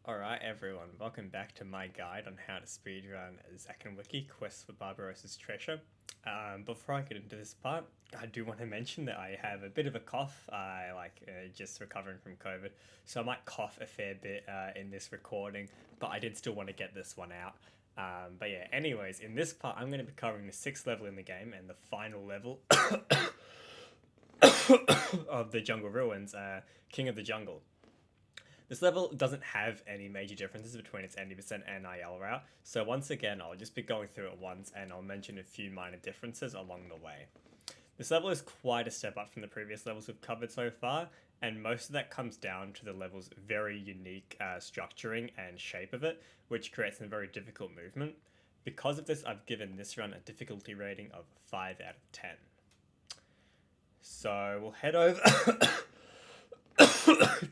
Alright everyone, welcome back to my guide on how to speedrun Zack and Wiki, Quest for Barbaros' Treasure. Before I get into this part, I do want to mention that I have a bit of a cough. Just recovering from COVID, so I might cough a fair bit in this recording, but I did still want to get this one out. But yeah, anyways, in this part I'm going to be covering the 6th level in the game and the final level of the Jungle Ruins, King of the Jungle. This level doesn't have any major differences between its 80% NIL route, so once again I'll just be going through it once and I'll mention a few minor differences along the way. This level is quite a step up from the previous levels we've covered so far, and most of that comes down to the level's very unique structuring and shape of it, which creates a very difficult movement. Because of this, I've given this run a difficulty rating of 5 out of 10. So we'll head over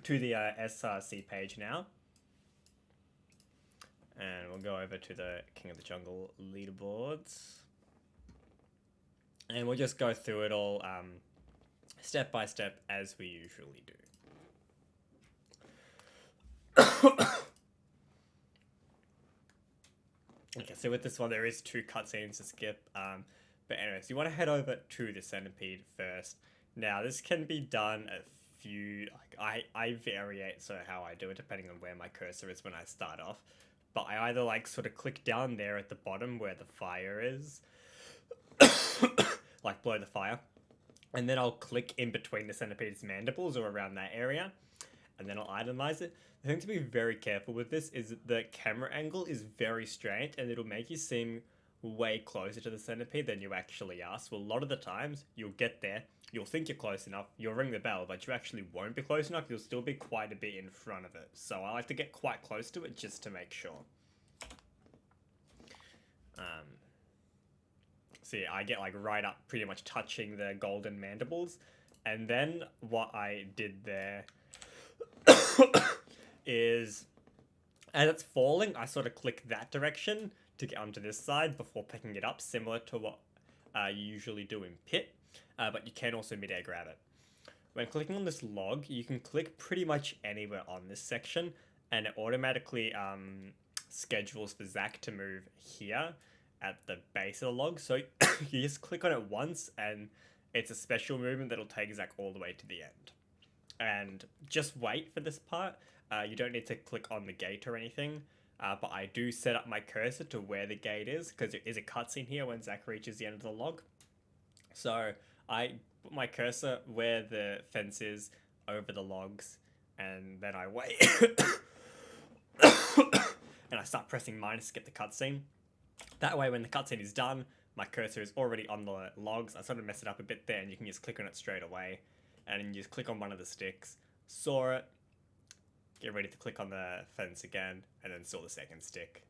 to the SRC page now, and we'll go over to the King of the Jungle leaderboards, and we'll just go through it all step by step as we usually do. Okay, so with this one there is 2 cutscenes to skip, but anyways, you want to head over to the centipede first. Now this can be done I variate so how I do it depending on where my cursor is when I start off, but I either sort of click down there at the bottom where the fire is, like below the fire, and then I'll click in between the centipede's mandibles or around that area, and then I'll itemize it. The thing to be very careful with this is that the camera angle is very strange and it'll make you seem way closer to the centipede than you actually are. So a lot of the times you'll get there, you'll think you're close enough, you'll ring the bell, but you actually won't be close enough. You'll still be quite a bit in front of it. So I like to get quite close to it just to make sure. So yeah, I get right up, pretty much touching the golden mandibles. And then what I did there is, as it's falling, I sort of click that direction to get onto this side before picking it up, similar to what you usually do in Pit, but you can also mid-air grab it. When clicking on this log, you can click pretty much anywhere on this section, and it automatically schedules for Zack to move here at the base of the log. So you just click on it once, and it's a special movement that'll take Zack all the way to the end. And just wait for this part. You don't need to click on the gate or anything. But I do set up my cursor to where the gate is, because there is a cutscene here when Zack reaches the end of the log. So I put my cursor where the fence is over the logs, and then I wait. And I start pressing minus to get the cutscene. That way when the cutscene is done, my cursor is already on the logs. I sort of mess it up a bit there, and you can just click on it straight away. And then you just click on one of the sticks, saw it, get ready to click on the fence again, and then saw the second stick.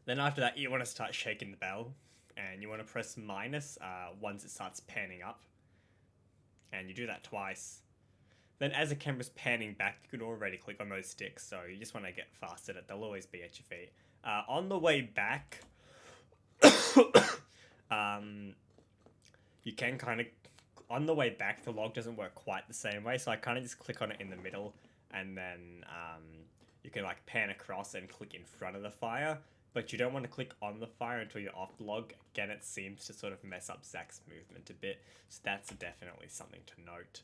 Then after that, you want to start shaking the bell, and you want to press minus once it starts panning up. And you do that twice. Then as the camera's panning back, you can already click on those sticks, so you just want to get fast at it. They'll always be at your feet. On the way back, you can kind of... On the way back, the log doesn't work quite the same way, so I kind of just click on it in the middle, and then you can pan across and click in front of the fire, but you don't want to click on the fire until you're off the log. Again, it seems to sort of mess up Zack's movement a bit, so that's definitely something to note.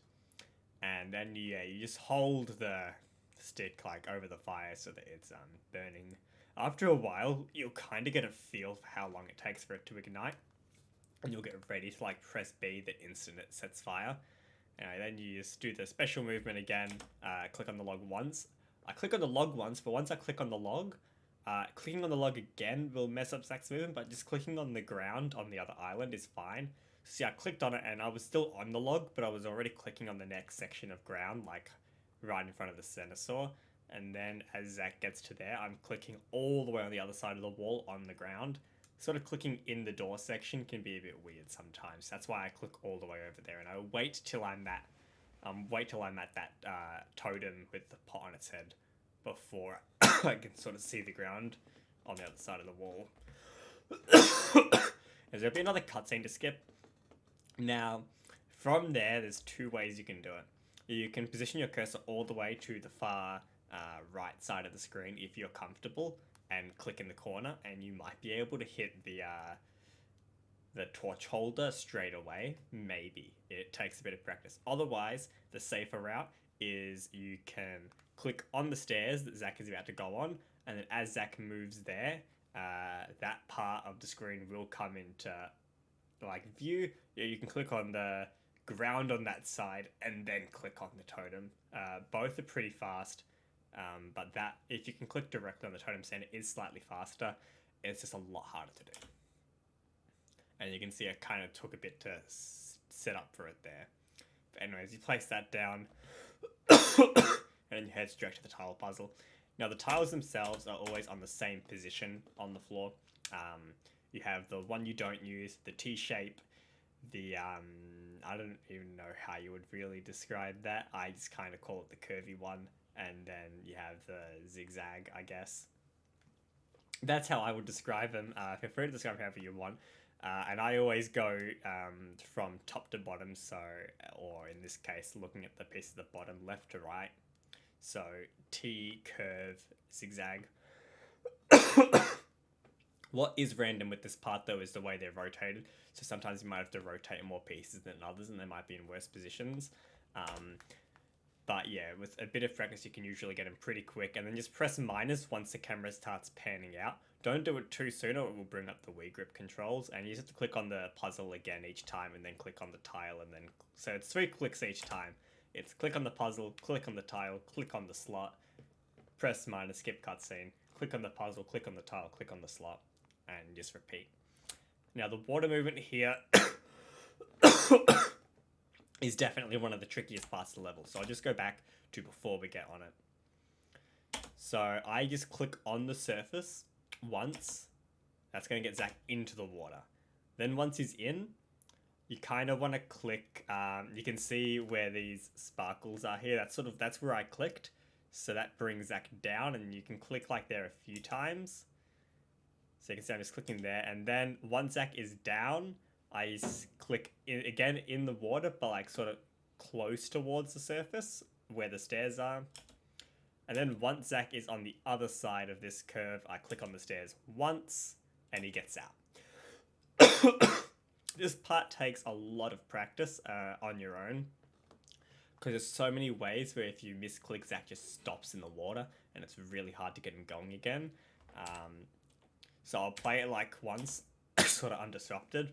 And then you just hold the stick over the fire so that it's burning. After a while, you'll kind of get a feel for how long it takes for it to ignite, and you'll get ready to press B the instant it sets fire. And then you just do the special movement again, click on the log once. I click on the log once, but once I click on the log, clicking on the log again will mess up Zack's movement, but just clicking on the ground on the other island is fine. So yeah, I clicked on it and I was still on the log, but I was already clicking on the next section of ground, right in front of the center saw. And then as Zack gets to there, I'm clicking all the way on the other side of the wall on the ground. Sort of clicking in the door section can be a bit weird sometimes. That's why I click all the way over there, and I wait till I'm at that totem with the pot on its head before I can sort of see the ground on the other side of the wall. There'll be another cutscene to skip. Now, from there's 2 ways you can do it. You can position your cursor all the way to the far right side of the screen if you're comfortable, and click in the corner, and you might be able to hit the torch holder straight away. Maybe it takes a bit of practice. Otherwise, the safer route is you can click on the stairs that Zack is about to go on, and then as Zack moves there, that part of the screen will come into like view. Yeah, you can click on the ground on that side and then click on the totem. Both are pretty fast, but that if you can click directly on the totem stand, it is slightly faster. It's just a lot harder to do. And you can see it kind of took a bit to set up for it there. But anyways, you place that down, and then you head straight to the tile puzzle. Now the tiles themselves are always on the same position on the floor. You have the one you don't use, the T shape, the I don't even know how you would really describe that. I just kind of call it the curvy one, and then you have the zigzag, I guess. That's how I would describe them. Feel free to describe however you want. And I always go from top to bottom, so, or in this case, looking at the piece at the bottom, left to right. So T, curve, zigzag. What is random with this part though is the way they're rotated. So sometimes you might have to rotate more pieces than others, and they might be in worse positions. But yeah, with a bit of practice, you can usually get them pretty quick. And then just press minus once the camera starts panning out. Don't do it too soon or it will bring up the Wii grip controls. And you just have to click on the puzzle again each time, and then click on the tile, and then... So it's 3 clicks each time. It's click on the puzzle, click on the tile, click on the slot, press minus, skip cutscene, click on the puzzle, click on the tile, click on the slot, and just repeat. Now the water movement here is definitely one of the trickiest parts of the level. So I'll just go back to before we get on it. So I just click on the surface once. That's going to get Zack into the water. Then once he's in, you kind of want to click, you can see where these sparkles are here. That's where I clicked. So that brings Zack down, and you can click like there a few times. So you can see I'm just clicking there. And then once Zack is down, I click again in the water, but like sort of close towards the surface where the stairs are. And then once Zack is on the other side of this curve, I click on the stairs once, and he gets out. This part takes a lot of practice on your own, because there's so many ways where if you misclick, Zack just stops in the water, and it's really hard to get him going again. So I'll play it like once, sort of undisrupted,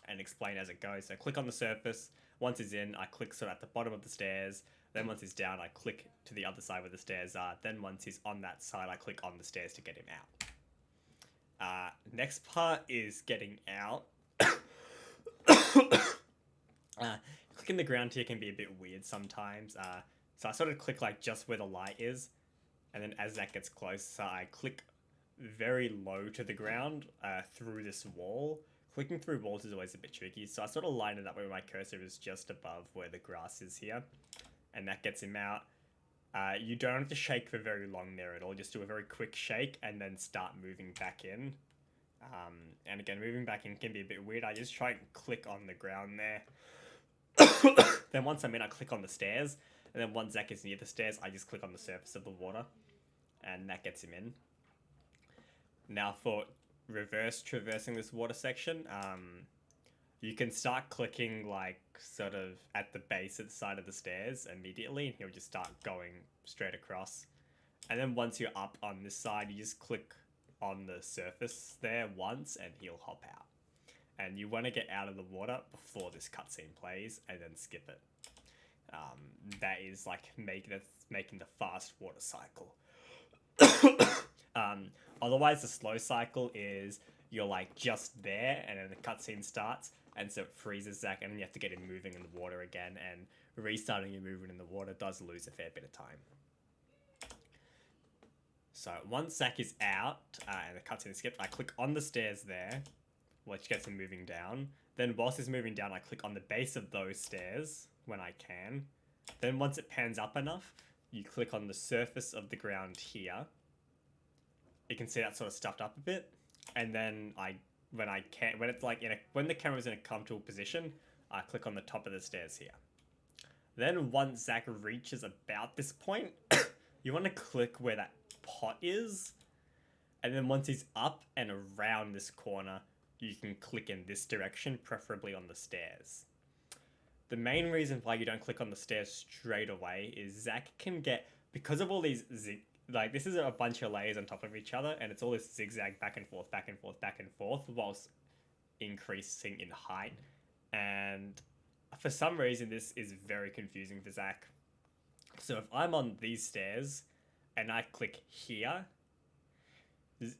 and explain as it goes. So click on the surface. Once he's in, I click sort of at the bottom of the stairs. Then once he's down, I click to the other side where the stairs are. Then once he's on that side, I click on the stairs to get him out. Next part is getting out. Clicking the ground here can be a bit weird sometimes. So I sort of click like just where the light is. And then as that gets closer, I click very low to the ground through this wall. Clicking through walls is always a bit tricky, so I sort of line it up where my cursor is just above where the grass is here, and that gets him out. You don't have to shake for very long there at all, just do a very quick shake and then start moving back in. And again, moving back in can be a bit weird. I just try and click on the ground there. Then once I'm in, I click on the stairs, and then once Zack is near the stairs, I just click on the surface of the water, and that gets him in. Now for reverse traversing this water section, you can start clicking like sort of at the base of the side of the stairs immediately, and he'll just start going straight across. And then once you're up on this side, you just click on the surface there once, and he'll hop out. And you want to get out of the water before this cutscene plays, and then skip it. That is like making the fast water cycle. Otherwise, the slow cycle is you're like just there, and then the cutscene starts, and so it freezes Zack, and then you have to get him moving in the water again, and restarting your movement in the water does lose a fair bit of time. So once Zack is out, and the cutscene is skipped, I click on the stairs there, which gets him moving down. Then whilst he's moving down, I click on the base of those stairs when I can. Then once it pans up enough, you click on the surface of the ground here. You can see that sort of stuffed up a bit, and then when the camera's in a comfortable position, I click on the top of the stairs here. Then once Zack reaches about this point, you want to click where that pot is, and then once he's up and around this corner, you can click in this direction, preferably on the stairs. The main reason why you don't click on the stairs straight away is Zack can get, because of all these like this is a bunch of layers on top of each other, and it's all this zigzag back and forth, back and forth, back and forth, whilst increasing in height. And for some reason, this is very confusing for Zack. So if I'm on these stairs and I click here,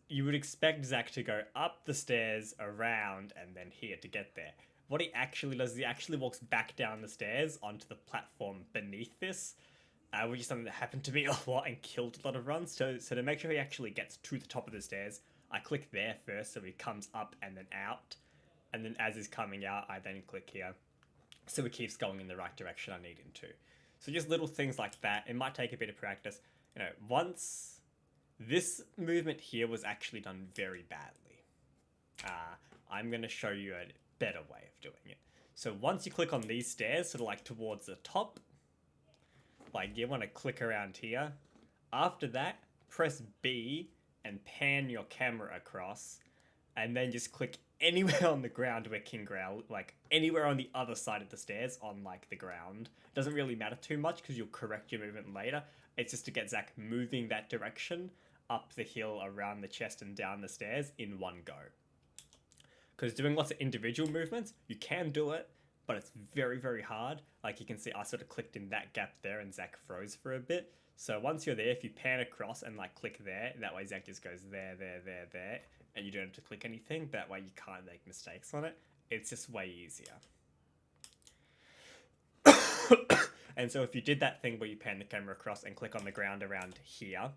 you would expect Zack to go up the stairs, around, and then here to get there. What he actually does is he actually walks back down the stairs onto the platform beneath this, which is something that happened to me a lot and killed a lot of runs. So to make sure he actually gets to the top of the stairs, I click there first so he comes up and then out. And then as he's coming out, I then click here. So he keeps going in the right direction I need him to. So just little things like that. It might take a bit of practice. You know, once this movement here was actually done very badly. I'm going to show you a better way of doing it. So once you click on these stairs, sort of like towards the top, like you want to click around here. After that, press B and pan your camera across, and then just click anywhere on the ground where King Growl, like anywhere on the other side of the stairs on like the ground. Doesn't really matter too much because you'll correct your movement later. It's just to get Zack moving that direction up the hill, around the chest, and down the stairs in one go. Because doing lots of individual movements, you can do it, but it's very, very hard. Like you can see, I sort of clicked in that gap there and Zack froze for a bit. So once you're there, if you pan across and like click there, that way Zack just goes there, there, there, there, and you don't have to click anything. That way you can't make mistakes on it. It's just way easier. And so if you did that thing where you pan the camera across and click on the ground around here,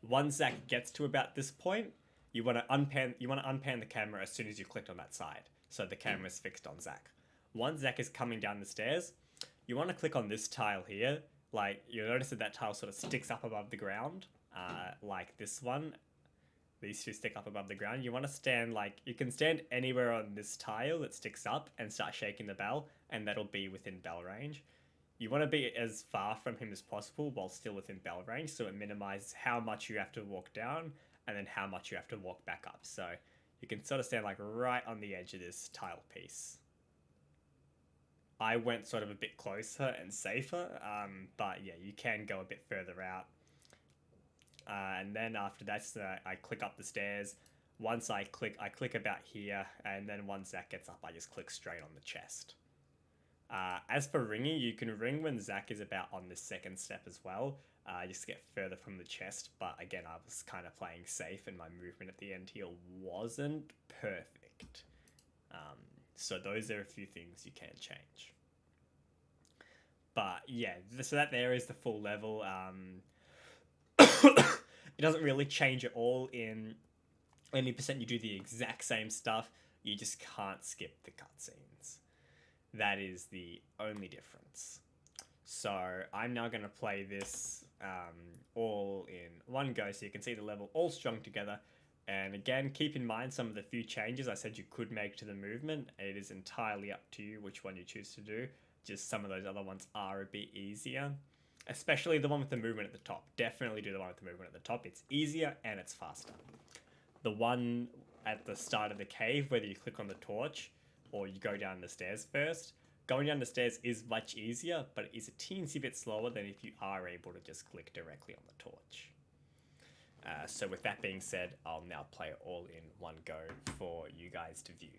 once Zack gets to about this point, you want to unpan the camera as soon as you clicked on that side, so the camera's fixed on Zack. Once Zack is coming down the stairs, you want to click on this tile here. Like you'll notice that tile sort of sticks up above the ground, like this one. These two stick up above the ground. You want to stand like, you can stand anywhere on this tile that sticks up and start shaking the bell, and that'll be within bell range. You want to be as far from him as possible while still within bell range, so it minimizes how much you have to walk down and then how much you have to walk back up. So you can sort of stand like right on the edge of this tile piece. I went sort of a bit closer and safer, but yeah, you can go a bit further out. And then after that, I click up the stairs. Once I click about here, and then once Zack gets up, I just click straight on the chest. As for ringing, you can ring when Zack is about on the second step as well, just to get further from the chest. But again, I was kind of playing safe, and my movement at the end here wasn't perfect. So those are a few things you can change. But yeah, so that there is the full level. It doesn't really change at all in any percent. You do the exact same stuff. You just can't skip the cutscenes. That is the only difference. So I'm now going to play this all in one go, so you can see the level all strung together. And again, keep in mind some of the few changes I said you could make to the movement. It is entirely up to you which one you choose to do. Just some of those other ones are a bit easier. Especially the one with the movement at the top. Definitely do the one with the movement at the top. It's easier and it's faster. The one at the start of the cave, whether you click on the torch or you go down the stairs first, going down the stairs is much easier, but it is a teensy bit slower than if you are able to just click directly on the torch. So with that being said, I'll now play it all in one go for you guys to view.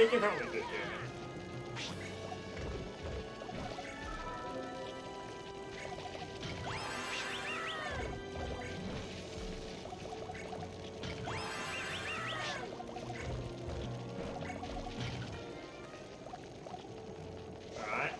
you can probably do it. Alright.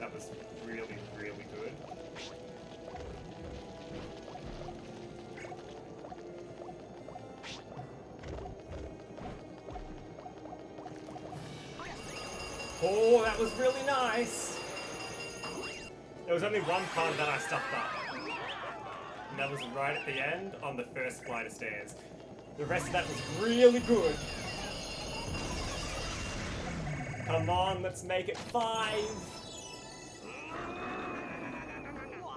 That was really, really good. Oh, that was really nice! There was only one part that I stuffed up. And that was right at the end on the first flight of stairs. The rest of that was really good. Come on, let's make it 5!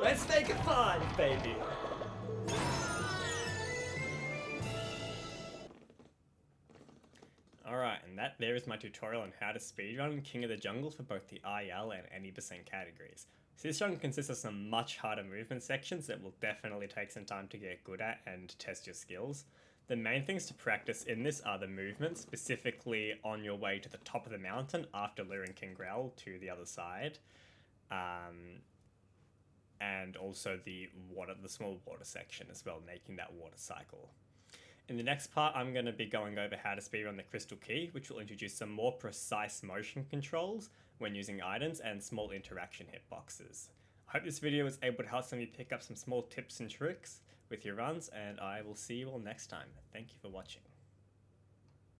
Let's make it 5, baby! Alright, and that there is my tutorial on how to speedrun King of the Jungle for both the IL and any % categories. So this run consists of some much harder movement sections that will definitely take some time to get good at and test your skills. The main things to practice in this are the movements, specifically on your way to the top of the mountain after luring King Grell to the other side. And also the small water section as well, making that water cycle. In the next part, I'm going to be going over how to speedrun the Crystal Key, which will introduce some more precise motion controls when using items and small interaction hitboxes. I hope this video was able to help some of you pick up some small tips and tricks with your runs, and I will see you all next time. Thank you for watching.